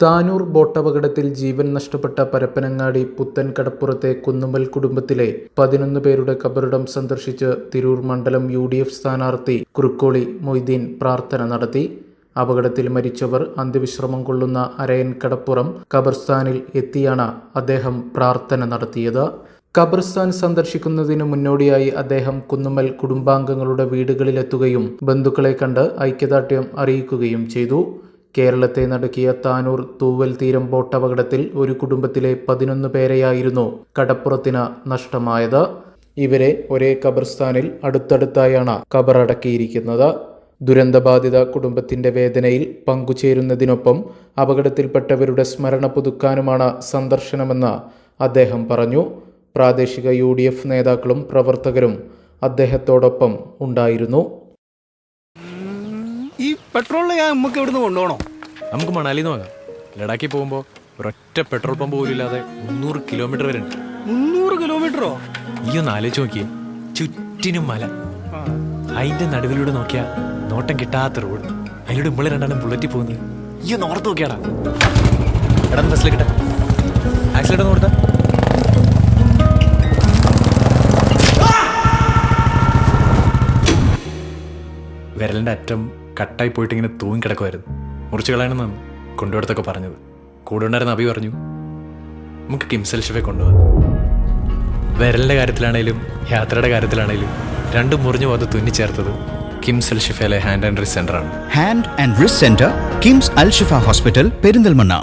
താനൂർ ബോട്ടപകടത്തിൽ ജീവൻ നഷ്ടപ്പെട്ട പരപ്പനങ്ങാടി പുത്തൻകടപ്പുറത്തെ കുന്നുമ്മൽ കുടുംബത്തിലെ 11 പേരുടെ കബറിടം സന്ദർശിച്ച് തിരൂർ മണ്ഡലം UDF സ്ഥാനാർത്ഥി കുറുക്കോളി മൊയ്തീൻ പ്രാർത്ഥന നടത്തി. അപകടത്തിൽ മരിച്ചവർ അന്ത്യവിശ്രമം കൊള്ളുന്ന അരയൻ കടപ്പുറം ഖബർസ്ഥാനിൽ എത്തിയാണ് അദ്ദേഹം പ്രാർത്ഥന നടത്തിയത്. ഖബർസ്ഥാൻ സന്ദർശിക്കുന്നതിനു മുന്നോടിയായി അദ്ദേഹം കുന്നുമ്മൽ കുടുംബാംഗങ്ങളുടെ വീടുകളിലെത്തുകയും ബന്ധുക്കളെ കണ്ട് ഐക്യദാർഢ്യം അറിയിക്കുകയും ചെയ്തു. കേരളത്തെ നടുക്കിയ താനൂർ തൂവൽ തീരം ബോട്ടപകടത്തിൽ ഒരു കുടുംബത്തിലെ 11 പേരെയായിരുന്നു കടപ്പുറത്തിന് നഷ്ടമായത്. ഇവരെ ഒരേ ഖബർസ്ഥാനിൽ അടുത്തടുത്തായാണ് ഖബറടക്കിയിരിക്കുന്നത്. ദുരന്തബാധിത കുടുംബത്തിന്റെ വേദനയിൽ പങ്കുചേരുന്നതിനൊപ്പം അപകടത്തിൽപ്പെട്ടവരുടെ സ്മരണ പുതുക്കാനുമാണ് സന്ദർശനമെന്ന് അദ്ദേഹം പറഞ്ഞു. പ്രാദേശിക UDF നേതാക്കളും പ്രവർത്തകരും അദ്ദേഹത്തോടൊപ്പം ഉണ്ടായിരുന്നു. ഈ പെട്രോളിന് നമുക്ക് ഇവിടുന്ന് കൊണ്ടുപോകണോ? നമുക്ക് മണാലിയിൽ നിന്ന് വാങ്ങാം. ലഡാക്കിൽ പോകുമ്പോൾ ഒരൊറ്റ പെട്രോൾ പമ്പ് പോലും ഇല്ലാതെ 300 കിലോമീറ്റർ വരെ ഉണ്ട്. 300 കിലോമീറ്ററോ? ഈ ഒന്ന് ആലോചിച്ച് നോക്കിയേ, ചുറ്റിനും മല, അതിന്റെ നടുവിലൂടെ നോക്കിയാ നോട്ടം കിട്ടാത്ത റോഡ്, അതിലൂടെ മുകളിൽ രണ്ടാലും ബുള്ളറ്റിൽ പോകുന്നത്. ഈ ഒന്ന് ഓർത്ത് നോക്കിയാടാ. എടാ ബസ്സിൽ കിട്ടാ ആക്സിഡന്റ് ഒന്ന് കൊടുത്താ. വിരലിന്റെ അറ്റം കട്ടായി പോയിട്ട് ഇങ്ങനെ തൂങ്ങി കിടക്കുമായിരുന്നു. മുറിച്ച് കളയണമെന്നാണ് കൊണ്ടുപോടത്തൊക്കെ പറഞ്ഞത്. കൂടെ ഉണ്ടായിരുന്ന അഭി പറഞ്ഞു നമുക്ക് കിംസ് അൽഷിഫയെ കൊണ്ടുപോകാം. വിരലിന്റെ കാര്യത്തിലാണേലും യാത്രയുടെ കാര്യത്തിലാണേലും രണ്ടും മുറിഞ്ഞു പോകാതെ തുന്നിച്ചേർത്തത് കിംസ് അൽഷിഫയിലെ ഹാൻഡ് ആൻഡ് റിസ്റ്റ് സെന്ററാണ്. Hand and wrist centre, KIMS Alshifa hospital, Perinthalmanna.